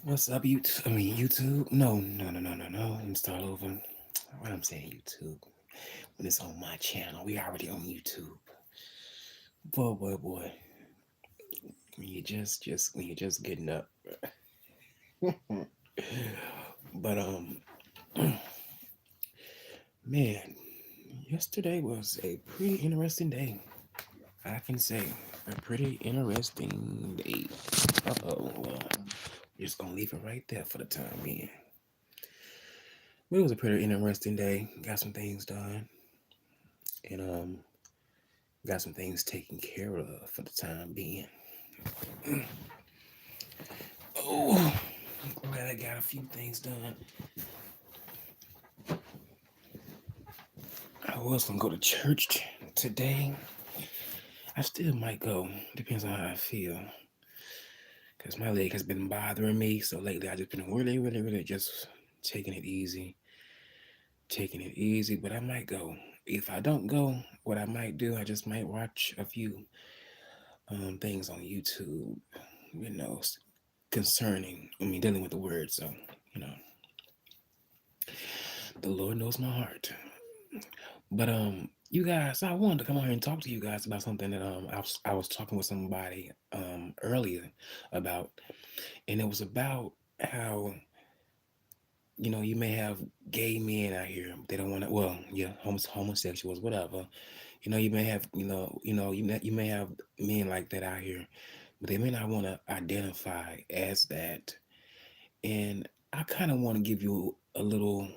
What's up, YouTube? YouTube? No, no, no, no, no, no. Let me start over. What I'm saying, YouTube. When it's on my channel, we already on YouTube. Boy, boy, boy. When you're just getting up. But man, yesterday was a pretty interesting day. I can say a pretty interesting day. Well, we're just gonna leave it right there for the time being. But it was a pretty interesting day. Got some things done, and got some things taken care of for the time being. Oh, I'm glad I got a few things done. I was gonna go to church today. I still might go. Depends on how I feel. Cause my leg has been bothering me. So lately I just been really, really, really just taking it easy. Taking it easy. But I might go. If I don't go, what I might do, I just might watch a few things on YouTube, you know, concerning, dealing with the word. So, you know, the Lord knows my heart. But you guys, I wanted to come on here and talk to you guys about something that I was talking with somebody earlier about, and it was about how you may have gay men out here. They don't want to. Well, yeah, homosexuals, whatever. You may have you may have men like that out here, but they may not want to identify as that. And I kind of want to give you a little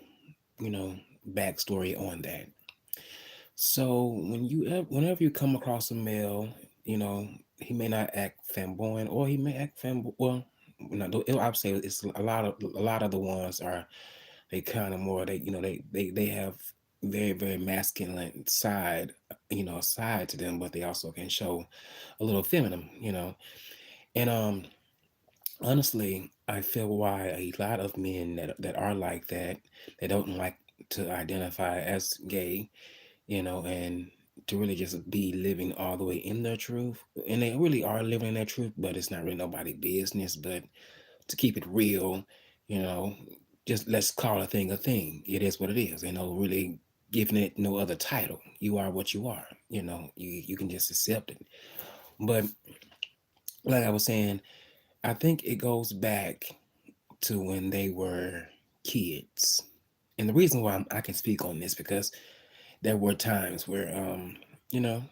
you know backstory on that. So whenever you come across a male, he may not act flamboyant, or he may act flamboyant. Well, I would say it's a lot of the ones are, they kind of more, they have very, very masculine side to them, but they also can show a little feminine. And honestly, I feel why a lot of men that are like that, they don't like to identify as gay, and to really just be living all the way in their truth. And they really are living in their truth, but it's not really nobody business. But to keep it real, you know, just let's call a thing a thing. It is what it is. Really giving it no other title. You are what you are. You can just accept it. But like I was saying, I think it goes back to when they were kids. And the reason why I can speak on this, because there were times where you know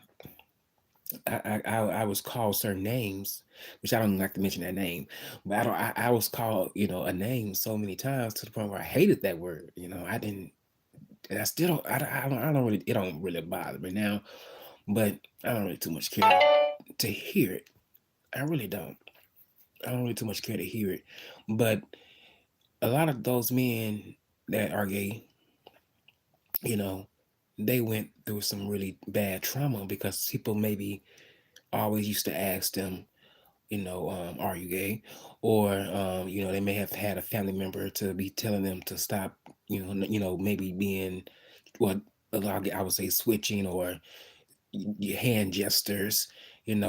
I was called certain names, which I don't like to mention that name, but I was called a name so many times to the point where I hated that word. I didn't, and I still don't. I don't really, it don't really bother me now, but I don't really too much care to hear it. I really don't. I don't really too much care to hear it, but a lot of those men that are gay, you know, they went through some really bad trauma because people maybe always used to ask them, are you gay? Or, they may have had a family member to be telling them to stop, maybe being, what a lot of, I would say, switching, or your hand gestures, being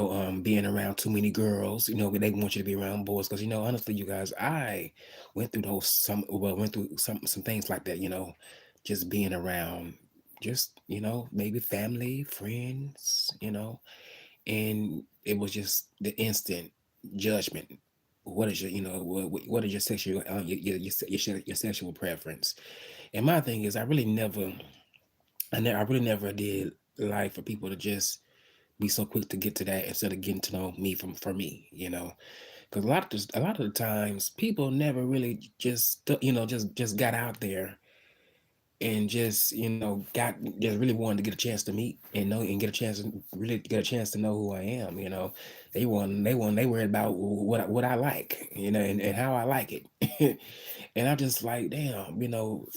around too many girls. They want you to be around boys. Because, honestly, you guys, I went through some things like that, just being around, just, maybe family, friends, and it was just the instant judgment. What is your, what is your sexual, your sexual preference? And my thing is, I really never did like for people to just be so quick to get to that instead of getting to know me for me, because a lot of the times people never really just got out there and just got just really wanted to get a chance to meet and know and get a chance to really get a chance to know who I am. They worried about what I like, and how I like it. And I'm just like, damn,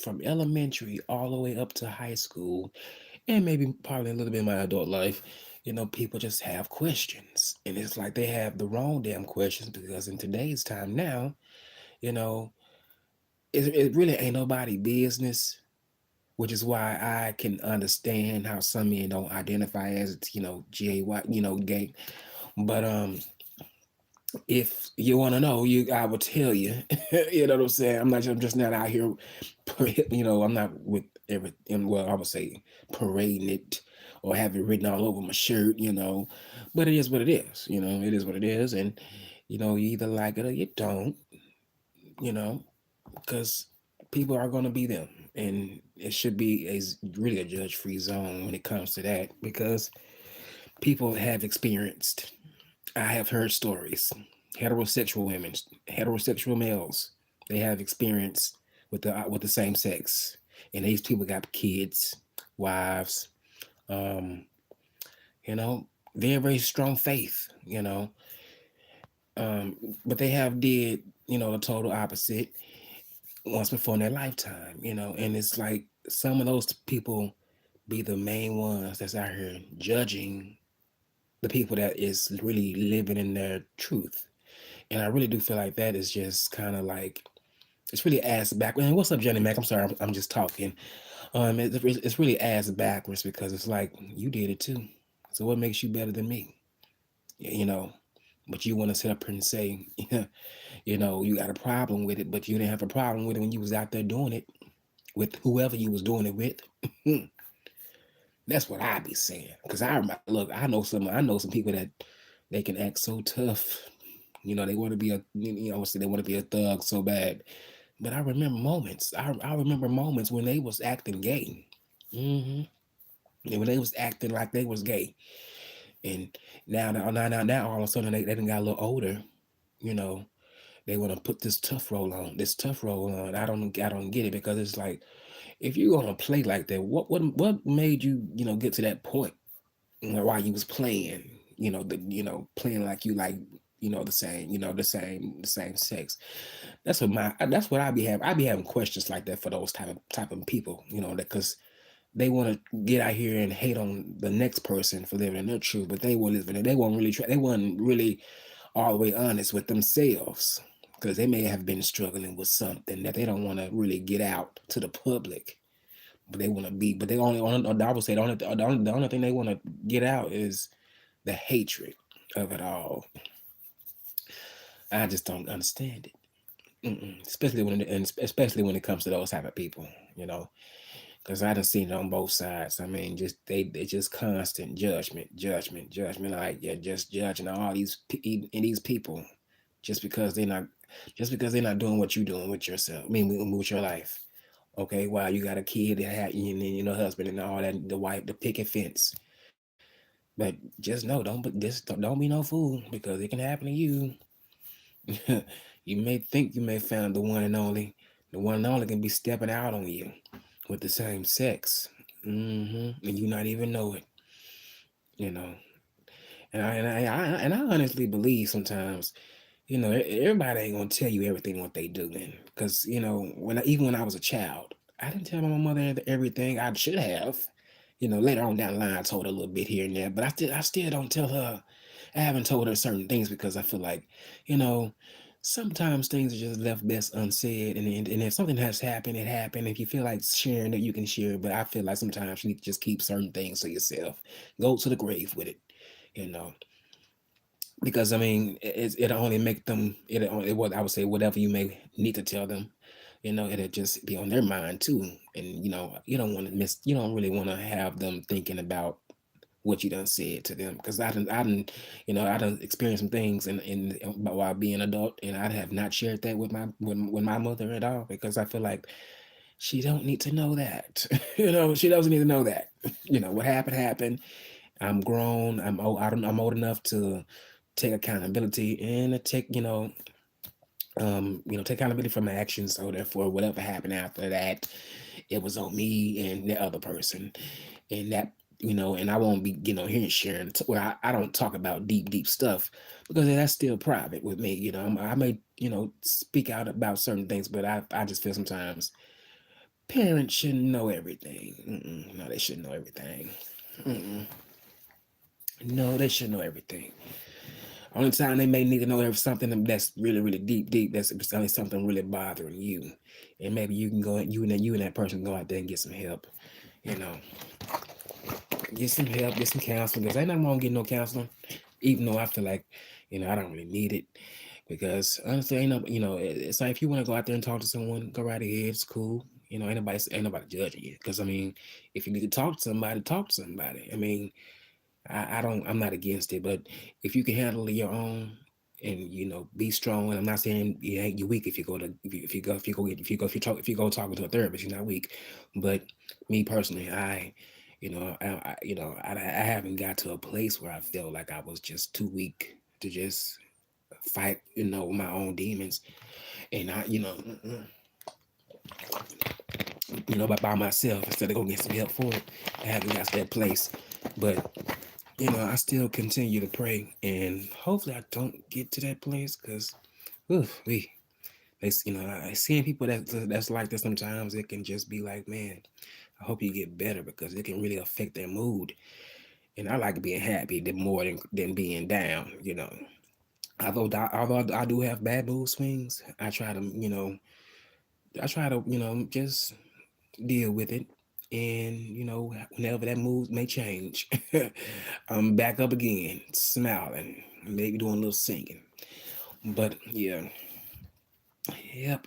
from elementary all the way up to high school, and maybe probably a little bit of my adult life, people just have questions, and it's like they have the wrong damn questions, because in today's time now, you know it really ain't nobody business, which is why I can understand how some men don't identify as, gay, white, gay. But If you want to know, I will tell you. You know what I'm saying? I'm just not out here, I'm not with everything. Well, I would say parading it or have it written all over my shirt. But it is what it is. It is what it is, and you either like it or you don't. You know, because people are going to be them, and it should be really a judge-free zone when it comes to that, because people have experienced. I have heard stories. Heterosexual women, heterosexual males, they have experience with the same sex, and these people got kids, wives, um, very very strong faith, but they have did the total opposite once before in their lifetime, and it's like some of those people be the main ones that's out here judging the people that is really living in their truth. And I really do feel like that is just kind of like, it's really ass backwards. And what's up, Jenny Mac? I'm sorry, I'm just talking. It's really ass backwards, because it's like you did it too. So what makes you better than me? You know, but you want to sit up here and say, you got a problem with it, but you didn't have a problem with it when you was out there doing it with whoever you was doing it with. That's what I be saying. Cause look, I know some people that they can act so tough. They want to be they want to be a thug so bad. But I remember moments. I remember moments when they was acting gay. hmm And when they was acting like they was gay. And now, all of a sudden they done got a little older. You know, they want to put this tough role on. This tough role on. I don't get it, because it's like, if you're gonna play like that, what made you get to that point, while you was playing, playing like you like the same sex. That's what I be having. I be having questions like that for those type of people, because they want to get out here and hate on the next person for living in their truth, but they weren't living it. They weren't really they weren't really all the way honest with themselves, because they may have been struggling with something that they don't want to really get out to the public. But they want to be, but they I would say the only thing they want to get out is the hatred of it all. I just don't understand it. Especially when it comes to those type of people, you know, because I done seen it on both sides. I mean, they just constant judgment. Like, you're just judging all these people just because they're not doing what you're doing with yourself. I mean, with your life. Okay, wow, you got a kid that had husband and all that, the wife, the picket fence. But just know, don't be no fool, because it can happen to you. You may think you may find the one and only. The one and only can be stepping out on you with the same sex. And you not even know it, you know. And I honestly believe sometimes, everybody ain't gonna tell you everything what they doing. Cause even when I was a child, I didn't tell my mother everything I should have. Later on down the line, I told her a little bit here and there, but I still don't tell her. I haven't told her certain things, because I feel like, you know, sometimes things are just left best unsaid, and if something has happened, it happened. If you feel like sharing it, you can share it. But I feel like sometimes you need to just keep certain things to yourself. Go to the grave with it, you know, because I mean, it only make them. What I would say, whatever you may need to tell them, it'll just be on their mind too. And you don't want to miss. You don't really want to have them thinking about what you done said to them, because I done experienced some things while being an adult, and I have not shared that with my mother at all, because I feel like she don't need to know that. She doesn't need to know that. What happened. I'm grown. I'm old enough to take accountability, and to take accountability for my actions. So therefore, whatever happened after that, it was on me and the other person. And that, and I won't be here and sharing where I don't talk about deep stuff, because that's still private with me. I may speak out about certain things, but I just feel sometimes parents shouldn't know everything. No, they shouldn't know everything. Mm-mm. No, they should know everything. Only time they may need to know if something that's really, really deep, that's only something really bothering you. And maybe you can you and that person go out there and get some help. You know, get some help, get some counseling, because ain't nothing wrong getting no counseling. Even though I feel like, I don't really need it because honestly, ain't no, it's like if you want to go out there and talk to someone, go right ahead. It's cool. Ain't nobody judging you. Because I mean, if you need to talk to somebody, talk to somebody. I mean, I'm not against it, but if you can handle it your own and be strong. And I'm not saying you're weak if you go to if you go talking to a therapist, you're not weak. But me personally, I haven't got to a place where I felt like I was just too weak to just fight, my own demons. And by myself instead of go get some help for it. I haven't got to that place, but I still continue to pray, and hopefully I don't get to that place because, we, I seeing people that's like this sometimes. It can just be like, man, I hope you get better because it can really affect their mood. And I like being happy more than being down. Although I do have bad mood swings, I try to just deal with it. And whenever that mood may change, I'm back up again, smiling, maybe doing a little singing. But yeah, yep.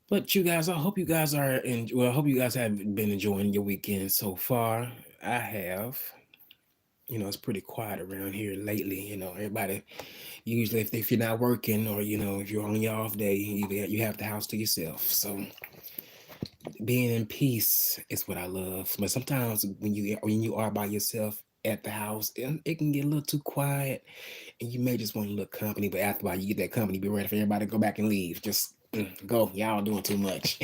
But you guys, I hope you guys I hope you guys have been enjoying your weekend so far. I have. It's pretty quiet around here lately. Everybody usually if you're not working or if you're on your off day, you have the house to yourself. So being in peace is what I love. But sometimes when you are by yourself at the house, it can get a little too quiet, and you may just want a little company. But after a while, you get that company, be ready for everybody to go back and leave. Just go, y'all doing too much.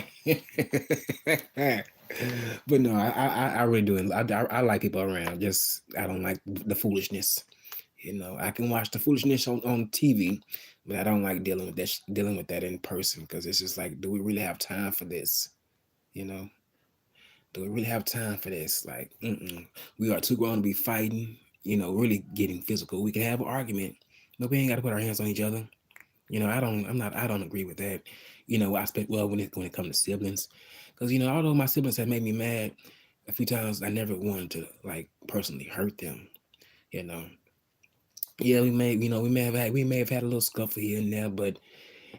But no, I really do. I like people around. Just I don't like the foolishness. I can watch the foolishness on TV, but I don't like dealing with that in person because it's just like, do we really have time for this? You know, do we really have time for this? Like, we are too grown to be fighting, really getting physical. We can have an argument, but we ain't got to put our hands on each other. I don't agree with that. I expect, well, when it comes to siblings, because, although my siblings have made me mad a few times, I never wanted to, like, personally hurt them, you know. Yeah, we may have had a little scuffle here and there, but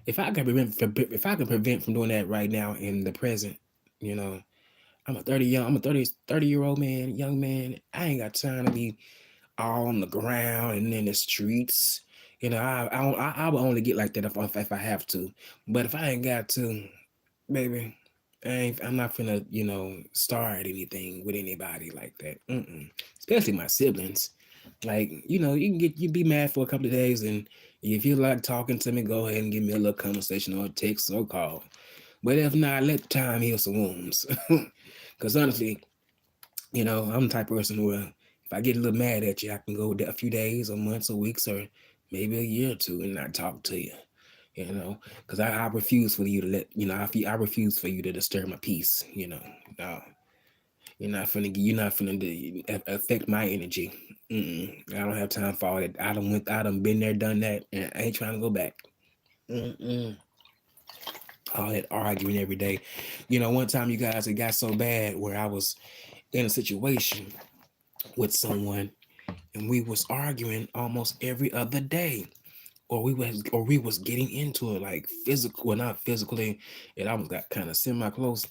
if I can prevent from doing that right now in the present, you know, I'm a 30-year-old man, young man. I ain't got time to be all on the ground and in the streets. I will only get like that if I have to. But if I ain't got to, baby, I'm not finna, start anything with anybody like that. Especially my siblings. Like, you be mad for a couple of days, and if you like talking to me, go ahead and give me a little conversation or text or call. But if not, let time heal some wounds. Because honestly, I'm the type of person where if I get a little mad at you, I can go a few days or months or weeks or maybe a year or two and not talk to you. Because I refuse for you to I refuse for you to disturb my peace. No, you're not finna affect my energy. I don't have time for all that. I done been there, done that, and I ain't trying to go back. Mm-mm. All that arguing every day. One time, you guys, it got so bad where I was in a situation with someone and we was arguing almost every other day, or we was getting into it like physical, well, not physically. It almost got kind of semi close,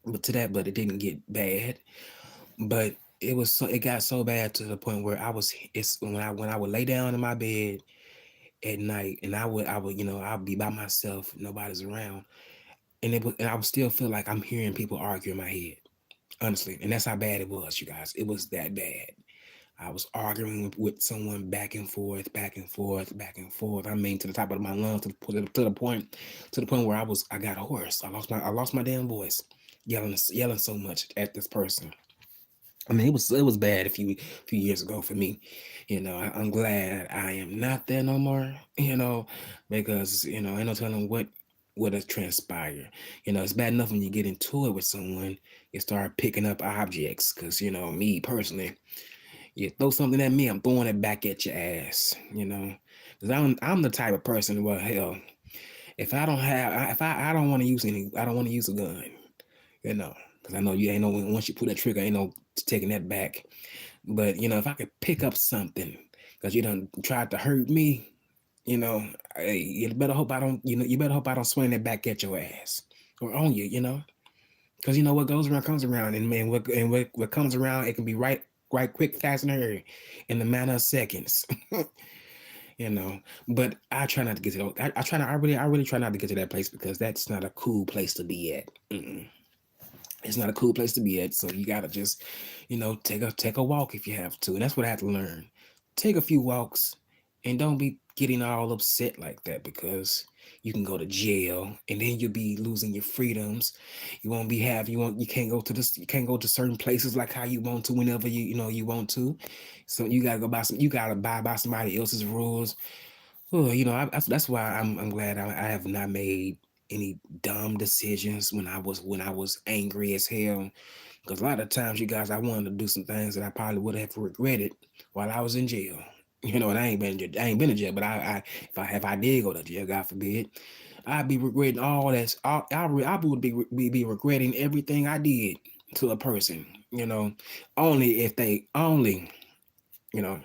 but it didn't get bad. But it got so bad to the point where it's when I would lay down in my bed at night, and I would I'd be by myself, nobody's around, and I would still feel like I'm hearing people argue in my head, honestly. And that's how bad it was, you guys. It was that bad. I was arguing with someone back and forth, back and forth, back and forth. I mean, to the top of my lungs, to the point where I got hoarse. I lost my damn voice, yelling so much at this person. I mean, it was bad a few years ago for me. I'm glad I am not there no more. Because ain't no telling what would have transpired. It's bad enough when you get into it with someone, you start picking up objects. Because me personally, you throw something at me, I'm throwing it back at your ass. Because I'm the type of person where, hell, if I don't want to use I don't want to use a gun. Because I know you ain't no once you pull that trigger, ain't no taking that back. But if I could pick up something, because you done tried to hurt me. You know, hey, you better hope I don't. You better hope I don't swing it back at your ass or on you. Because what goes around comes around, and man, what comes around, it can be right, quick, fast, and hurry, in the matter of seconds. you know. But I try not to get to those. I try not. I really try not to get to that place because that's not a cool place to be at. Mm-mm. It's not a cool place to be at. So you gotta just, take a walk if you have to, and that's what I had to learn. Take a few walks, and don't be getting all upset like that because you can go to jail, and then you'll be losing your freedoms. You won't be have you won't you can't go to this. You can't go to certain places like how you want to whenever you want to. So you gotta go by some. You gotta abide by somebody else's rules. Well, that's why I'm glad I have not made any dumb decisions when I was angry as hell. Because a lot of times, you guys, I wanted to do some things that I probably would have regretted while I was in jail. And I ain't been in jail, but if I did go to jail, God forbid, I'd be regretting all that. I would be regretting everything I did to a person. Only if they only you know,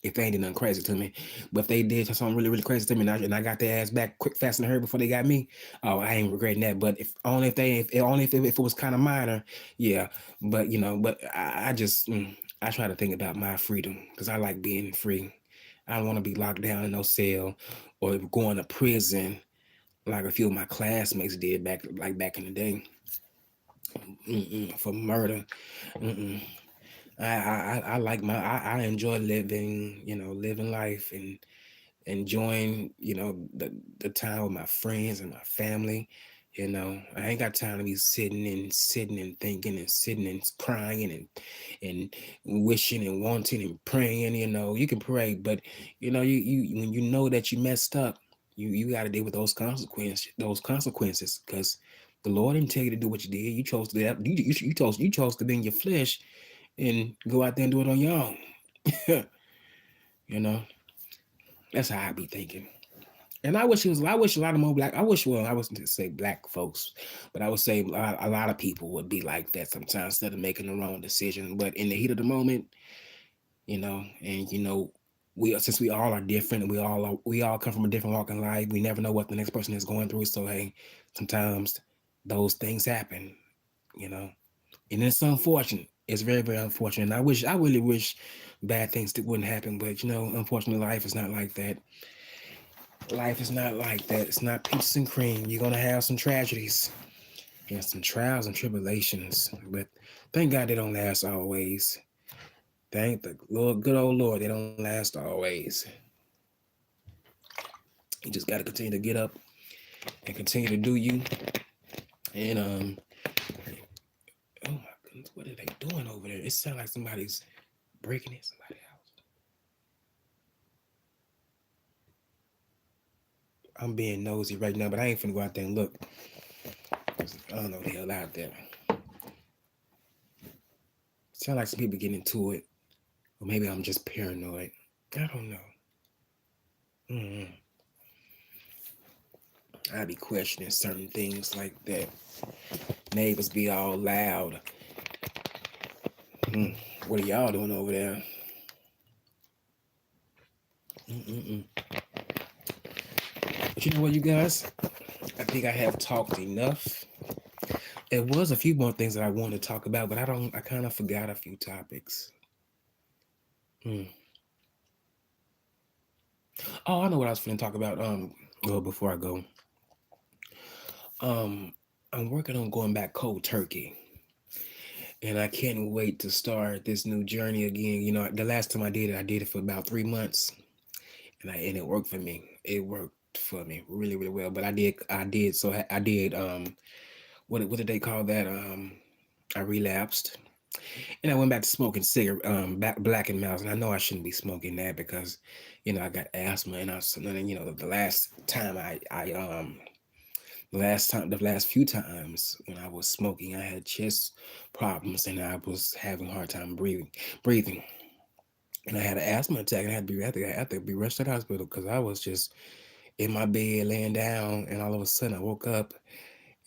if they ain't did nothing crazy to me. But if they did something really, really crazy to me, and I got their ass back quick, fast, and hurry before they got me, oh, I ain't regretting that. But if it was kind of minor, yeah. But I try to think about my freedom because I like being free. I don't want to be locked down in no cell or going to prison like a few of my classmates did back in the day. For murder. Mm-mm. I like I enjoy living life and enjoying, the time with my friends and my family. I ain't got time to be sitting and thinking and sitting and crying and wishing and wanting and praying. You can pray, but you when you know that you messed up, you got to deal with those consequences because the Lord didn't tell you to do what you did. You chose to do that. You chose to be in your flesh and go out there and do it on your own. you know, that's how I be thinking. And I wish a lot of more black. I wasn't to say black folks, but I would say a lot of people would be like that sometimes instead of making the wrong decision. But in the heat of the moment, and we since we all are different and we all come from a different walk in life, we never know what the next person is going through. So hey, sometimes those things happen, you know. And it's unfortunate. It's very, very unfortunate. And I really wish bad things that wouldn't happen, but unfortunately, life is not like that. Life is not like that. It's not peaches and cream. You're gonna have some tragedies and some trials and tribulations, but thank God they don't last always. Thank the Lord, good old Lord, they don't last always. You just gotta continue to get up and continue to do you. And oh my goodness, what are they doing over there? It sounds like somebody's breaking in somebody's house. I'm being nosy right now, but I ain't finna go out there and look. I don't know what the hell out there. Sound like some people getting into it, or maybe I'm just paranoid. I don't know. Mm-hmm. I be questioning certain things like that. Neighbors be all loud. What are y'all doing over there? Mm-mm-mm. But you know what, you guys? I think I have talked enough. There was a few more things that I wanted to talk about, but I don't. I kind of forgot a few topics. Mm. Oh, I know what I was going to talk about. Well, before I go, um, I'm working on going back cold turkey, and I can't wait to start this new journey again. The last time I did it for about 3 months, and it worked for me. It worked for me really, really well. But I did. What did they call that? I relapsed, and I went back to smoking cigarette, Black and Mouse, and I know I shouldn't be smoking that because, I got asthma, and the last few times when I was smoking, I had chest problems, and I was having a hard time breathing, and I had an asthma attack, and I had to be rushed to the hospital because I was just in my bed laying down, and all of a sudden I woke up,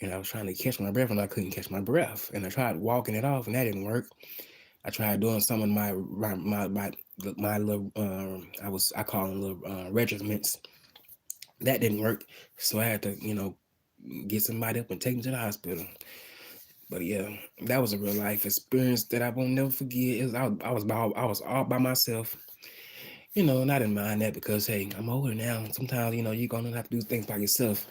and I was trying to catch my breath, and I couldn't catch my breath, and I tried walking it off, and that didn't work. I tried doing some of my little I call them little regiments. That didn't work, so I had to get somebody up and take me to the hospital. But yeah, that was a real life experience that I won't never forget. I was all by myself. And I didn't mind that because hey, I'm older now. Sometimes you're gonna have to do things by yourself.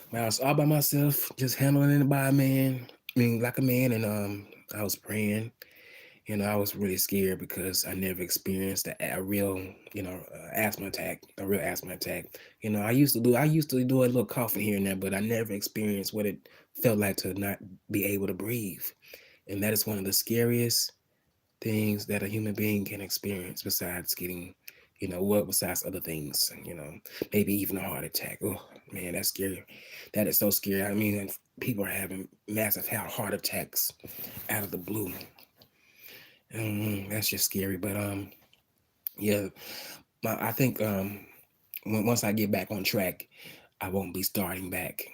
But I was all by myself, just handling it by a man. I mean, like a man, and I was praying. I was really scared because I never experienced a real, asthma attack, a real asthma attack. I used to do a little coughing here and there, but I never experienced what it felt like to not be able to breathe. And that is one of the scariest things that a human being can experience besides getting, besides other things, maybe even a heart attack. Oh, man, that's scary. That is so scary. I mean, people are having massive heart attacks out of the blue. That's just scary. But yeah, I think once I get back on track, I won't be starting back,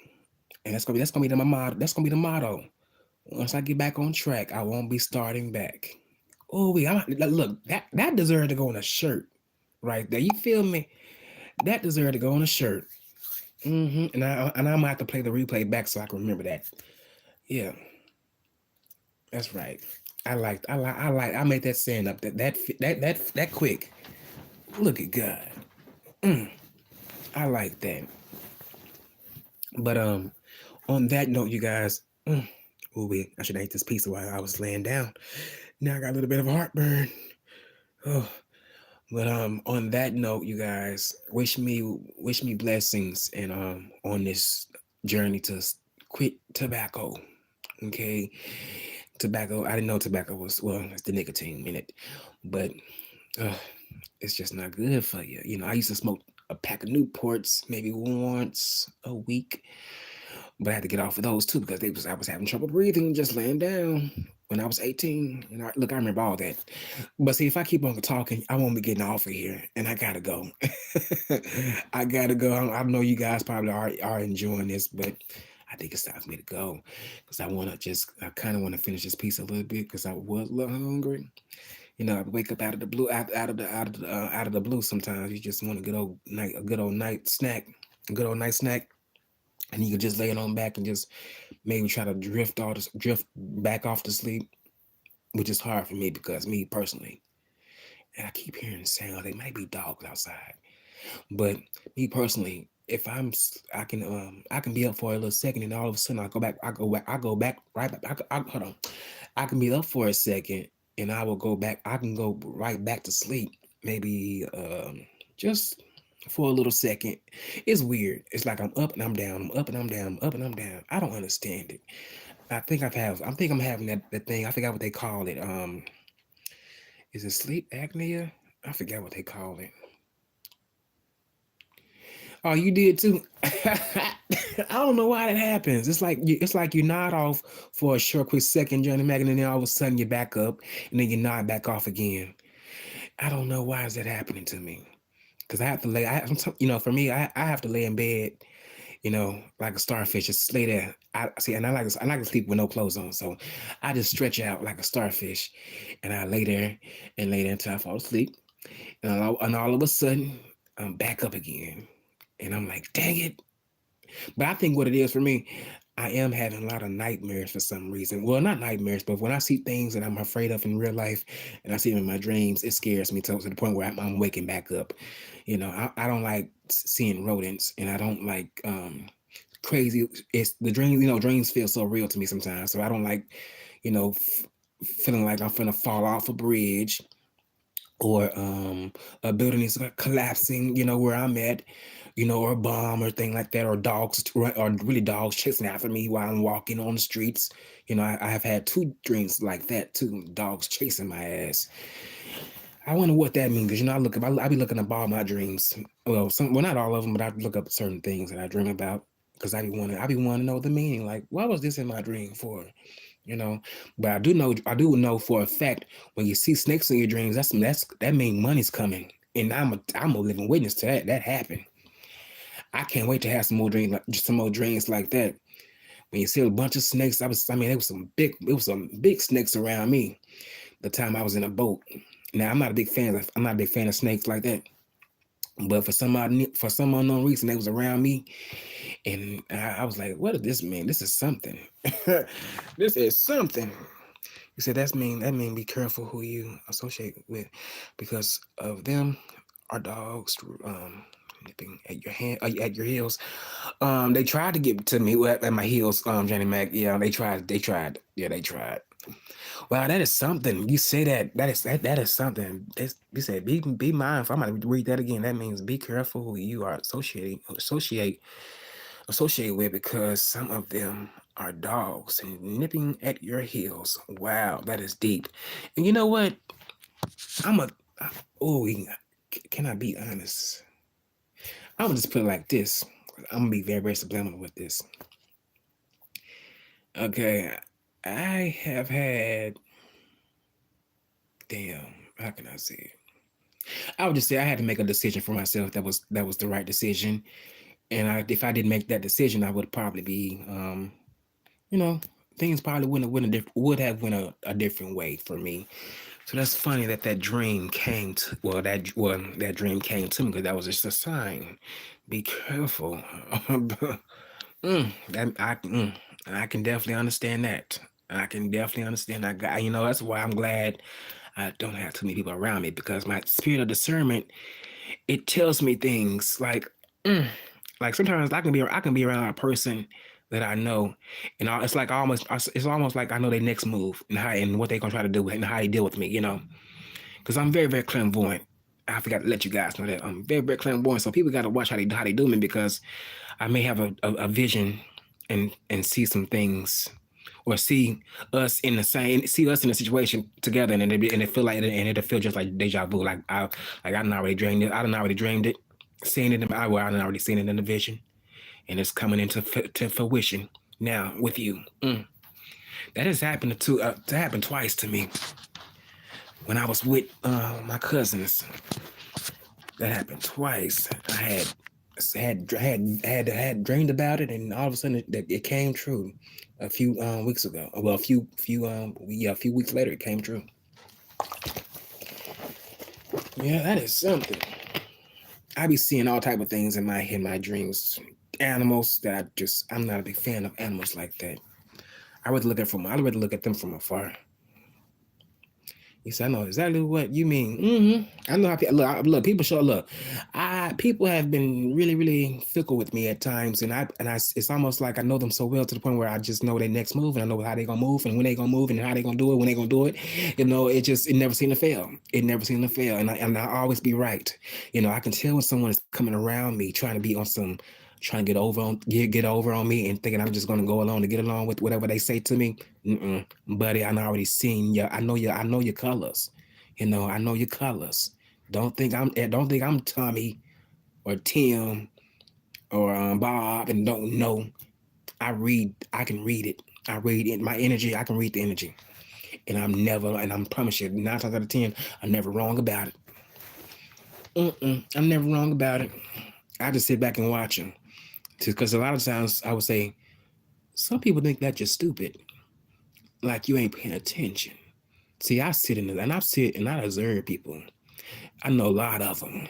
and that's gonna be my motto. That's gonna be the motto. Once I get back on track, I won't be starting back. Oh, look, that deserved to go on a shirt right there. You feel me? That deserved to go on a shirt. And I'm gonna have to play the replay back so I can remember that. Yeah, that's right. I made that saying up that quick. Look at God. I like that. But on that note, you guys, I should have ate this pizza while I was laying down. Now I got a little bit of heartburn. Oh, but on that note, you guys, wish me blessings and on this journey to quit tobacco. Okay, tobacco. I didn't know tobacco was it's the nicotine in it, but uh, it's just not good for you. I used to smoke a pack of Newports maybe once a week. But I had to get off of those too because I was having trouble breathing just laying down when I was 18. And I remember all that. But see, if I keep on talking, I won't be getting off of here, and I gotta go. I gotta go. I know you guys probably are enjoying this, but I think it's time for me to go because I kind of want to finish this piece a little bit because I was a little hungry. I wake up out of the blue, out of the blue. Sometimes you just want a good old night snack, a good old night snack. And you can just lay it on back and just maybe try to drift back off to sleep, which is hard for me because me personally, and I keep hearing sounds. They might be dogs outside, but me personally, if I can be up for a little second, and all of a sudden I go back right back. Hold on, I can be up for a second, and I will go back. I can go right back to sleep. Maybe just for a little second. It's weird. It's like I'm up and I'm down. I'm up and I'm down. I'm up and I'm down. I don't understand it. I think I'm having that thing. I forgot what they call it. Is it sleep apnea? I forgot what they call it. Oh, you did too. I don't know why that happens. It's like you nod off for a short, quick second, Johnny Mac, and then all of a sudden you're back up, and then you nod back off again. I don't know why is that happening to me. Because I have to lay. For me, I have to lay in bed, like a starfish, just lay there. I see, and I like to sleep with no clothes on, so I just stretch out like a starfish, and I lay there and lay there until I fall asleep, and all of a sudden I'm back up again, and I'm like, dang it! But I think what it is for me, I am having a lot of nightmares for some reason. Well, not nightmares, but when I see things that I'm afraid of in real life, and I see them in my dreams, it scares me to the point where I'm waking back up. I don't like seeing rodents, and I don't like crazy. It's the dreams. Dreams feel so real to me sometimes. So I don't like, feeling like I'm gonna fall off a bridge or a building is collapsing, where I'm at, or a bomb or thing like that, or dogs, or really dogs chasing after me while I'm walking on the streets. I have had two dreams like that too, dogs chasing my ass. I wonder what that means because I be looking up all my dreams. Well, not all of them, but I look up certain things that I dream about because I be wanting to know the meaning. Like, what was this in my dream for? you know. But I do know for a fact when you see snakes in your dreams, that means money's coming, and I'm a living witness to that. That happened. I can't wait to have some more dreams like that. When you see a bunch of snakes, it was some big snakes around me. the time I was in a boat. Now I'm not a big fan of snakes like that. But for some unknown reason, they was around me, and I was like, "What does this mean? This is something. This is something." He said, that mean be careful who you associate with, because of them are dogs nipping at your hand at your heels. They tried to get to me at my heels, Johnny Mac. Yeah, they tried. Yeah, they tried. Wow, that is something. You say that is something. You said be mindful. I'm gonna read that again. That means be careful who you are associate with, because some of them are dogs and nipping at your heels. Wow, that is deep. And you know what? I'm a oh, can I be honest? I'm gonna just put it like this. I'm gonna be very, very subliminal with this. Okay, I have had damn. How can I say it? I would just say I had to make a decision for myself that was the right decision. And if I didn't make that decision, I would probably be, you know, things probably would have went a different way for me. So that's funny that that dream came to that dream came to me, because that was just a sign. Be careful. I can definitely understand that. I can definitely understand that. That's why I'm glad I don't have too many people around me, because my spirit of discernment, it tells me things mm, like sometimes I can be around a person that I know, and it's almost like I know their next move and what they're gonna try to do and how they deal with me. Because I'm very, very clairvoyant. I forgot to let you guys know that I'm very, very clairvoyant. So people got to watch how they do me, because I may have a vision and see some things, or see us in a situation together, and it feel like it'll feel just like deja vu. I done already dreamed it. I done already dreamed it, seeing it I done already seen it in the vision, and it's coming into to fruition now with you. That has happened to happen twice to me when I was with my cousins. That happened twice. I had dreamed about it, and all of a sudden it came true. A few weeks ago, well, a few weeks later, it came true. Yeah, that is something. I be seeing all type of things in my dreams. Animals that I'm not a big fan of animals like that. I would look at them from afar. He said, "I know exactly what you mean." I know how look. People show look. People have been really, really fickle with me at times, it's almost like I know them so well to the point where I just know their next move, and I know how they gonna move and when they gonna move and how they gonna do it when they gonna do it. It never seemed to fail. It never seemed to fail, and I always be right. I can tell when someone is coming around me trying to be on some trying to get over on me and thinking I'm just gonna go along to get along with whatever they say to me. Buddy, I already seen you. I know your colors. I know your colors. Don't think I'm Tommy or Tim or Bob and don't know. I can read it. I read it. My energy, I can read the energy. And I'm promise you, 9 times out of 10, I'm never wrong about it. I'm never wrong about it. I just sit back and watch them. Because a lot of times I would say, some people think that you're stupid. Like you ain't paying attention. See, I sit and I observe people. I know a lot of them.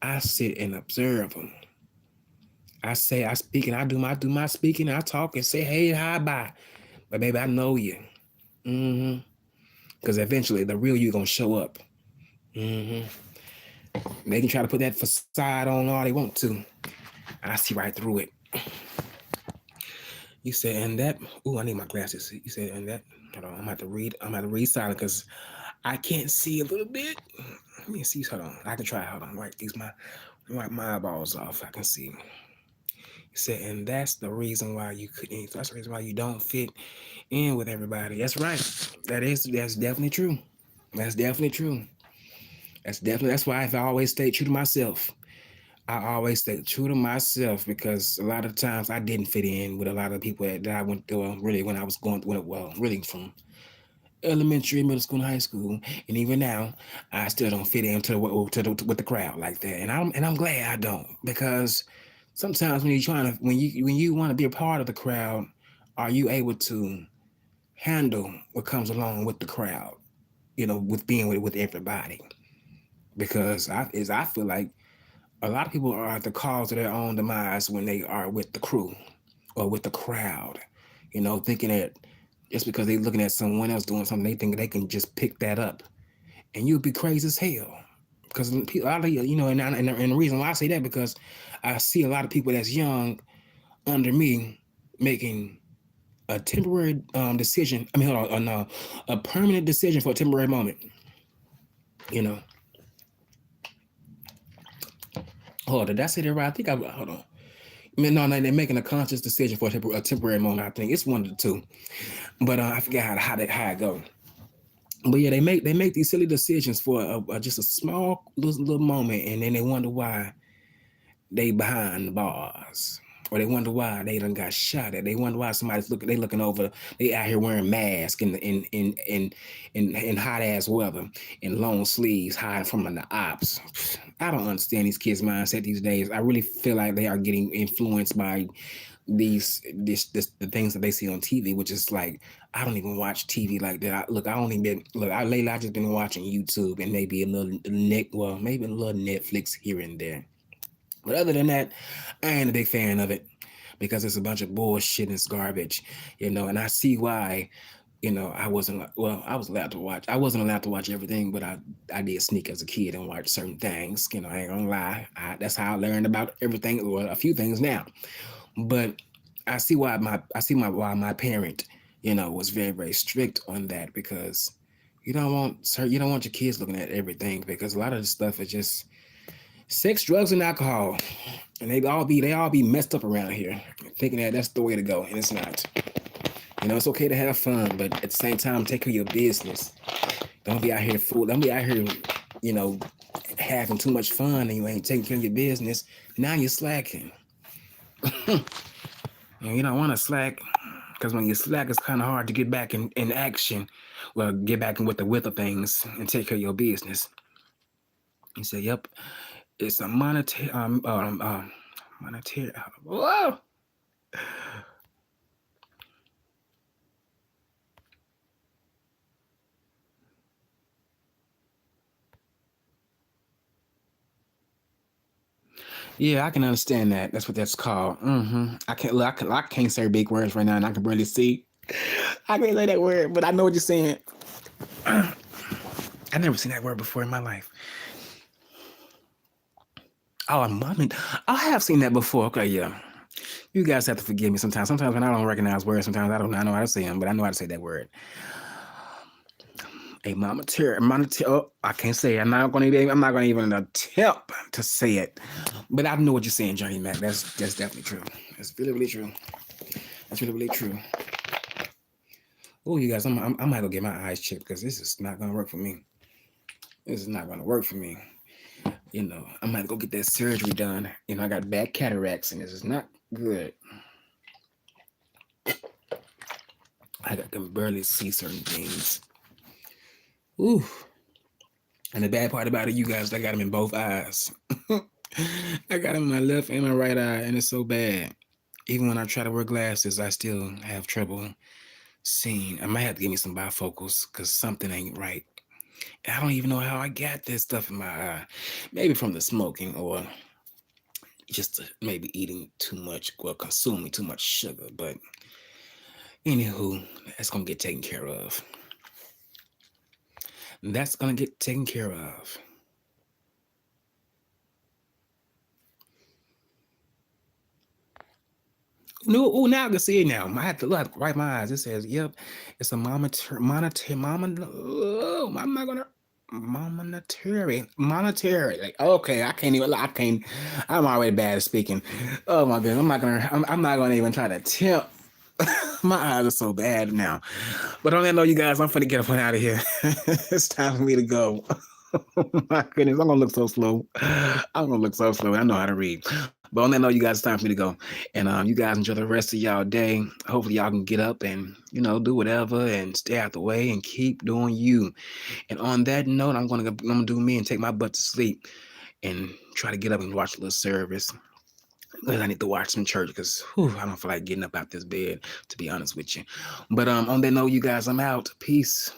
I sit and observe them. I speak and I do my speaking. I talk and say, hey, hi, bye. But baby, I know you. Because eventually the real you gonna show up. They can try to put that facade on all they want to. I see right through it. You said, and that, I need my glasses. You said, and that, hold on, I'm going to read silent because I can't see a little bit. Let me see, hold on. I can try, hold on, wipe my eyeballs off. I can see. You said, and that's the reason why that's the reason why you don't fit in with everybody. That's right. That's definitely true. That's definitely true. That's why I've always stayed true to myself. I always stay true to myself, because a lot of times I didn't fit in with a lot of people that I went through. Really, when I was really from elementary, middle school, and high school, and even now, I still don't fit in with the crowd like that. And I'm glad I don't, because sometimes when you want to be a part of the crowd, are you able to handle what comes along with the crowd, with being with everybody. Because I feel like a lot of people are the cause of their own demise when they are with the crew or with the crowd, thinking that just because they're looking at someone else doing something, they think they can just pick that up. And you'll be crazy as hell. Because a lot of and the reason why I say that, because I see a lot of people that's young under me making a temporary decision. I mean, hold on, no, a permanent decision for a temporary moment. You know, hold on, did I say that right? I think hold on. I mean, no, they're making a conscious decision for a temporary moment. I think it's one of the two, but I forget how it go. But yeah, they make these silly decisions for just a small little moment, and then they wonder why they behind the bars. Or they wonder why they done got shot at. They wonder why somebody's looking over. They out here wearing masks in hot ass weather, in long sleeves, hiding from the ops. I don't understand these kids' mindset these days. I really feel like they are getting influenced by the things that they see on TV, which is like, I don't even watch TV like that. Lately I just been watching YouTube and maybe a little maybe a little Netflix here and there. But other than that, I ain't a big fan of it because it's a bunch of bullshit and it's garbage, and I see why. I wasn't I was allowed to watch. I wasn't allowed to watch everything, but I did sneak as a kid and watch certain things. I ain't gonna lie. That's how I learned about everything, or a few things now. But why my parent, was very, very strict on that, because you don't want your kids looking at everything, because a lot of the stuff is just sex, drugs, and alcohol, and they all be messed up around here, thinking that that's the way to go, and it's not. It's okay to have fun, but at the same time, take care of your business. Don't be out here fool. Don't be out here, you know, having too much fun and you ain't taking care of your business. Now you're slacking. And you don't want to slack, because when you slack, it's kind of hard to get back in action. Well, get back in with the width of things and take care of your business. You say, "Yep, it's a monetary, monetary." Whoa. Yeah, I can understand that. That's what that's called. I can't look. I can't say big words right now, and I can barely see. I can't say that word, but I know what you're saying. I never seen that word before in my life. Oh, mommy. I have seen that before. Okay, yeah. You guys have to forgive me sometimes. Sometimes when I don't recognize words, sometimes I know how to say them, but I know how to say that word. A monetary, monetary. Oh, I can't say it. I'm not gonna even attempt to say it. But I know what you're saying, Johnny Mac. That's definitely true. That's really, really true. That's really, really true. Oh, you guys, I might go get my eyes checked, because this is not gonna work for me. This is not gonna work for me. I might go get that surgery done. I got bad cataracts, and this is not good. I can barely see certain things. Ooh. And the bad part about it, you guys, I got them in both eyes. I got them in my left and my right eye, and it's so bad. Even when I try to wear glasses, I still have trouble seeing. I might have to give me some bifocals, because something ain't right. And I don't even know how I got this stuff in my eye. Maybe from the smoking, or just maybe eating too much, or consuming too much sugar. But anywho, that's going to get taken care of. That's going to get taken care of. No, oh, now I can see it now. I have to look right my eyes. It says, "Yep, it's a I'm not gonna monetary. Like, okay, I can't even. I can't. I'm already bad at speaking. Oh my goodness, I'm not gonna even try to attempt. My eyes are so bad now. But on that note, you guys, I'm finna get up and out of here. It's time for me to go. My goodness, I'm gonna look so slow. I'm gonna look so slow. I know how to read. But on that note, you guys, it's time for me to go. And you guys enjoy the rest of y'all day. Hopefully y'all can get up and, do whatever and stay out the way and keep doing you. And on that note, I'm gonna do me and take my butt to sleep and try to get up and watch a little service. 'Cause I need to watch some church because I don't feel like getting up out this bed, to be honest with you. But on that note, you guys, I'm out. Peace.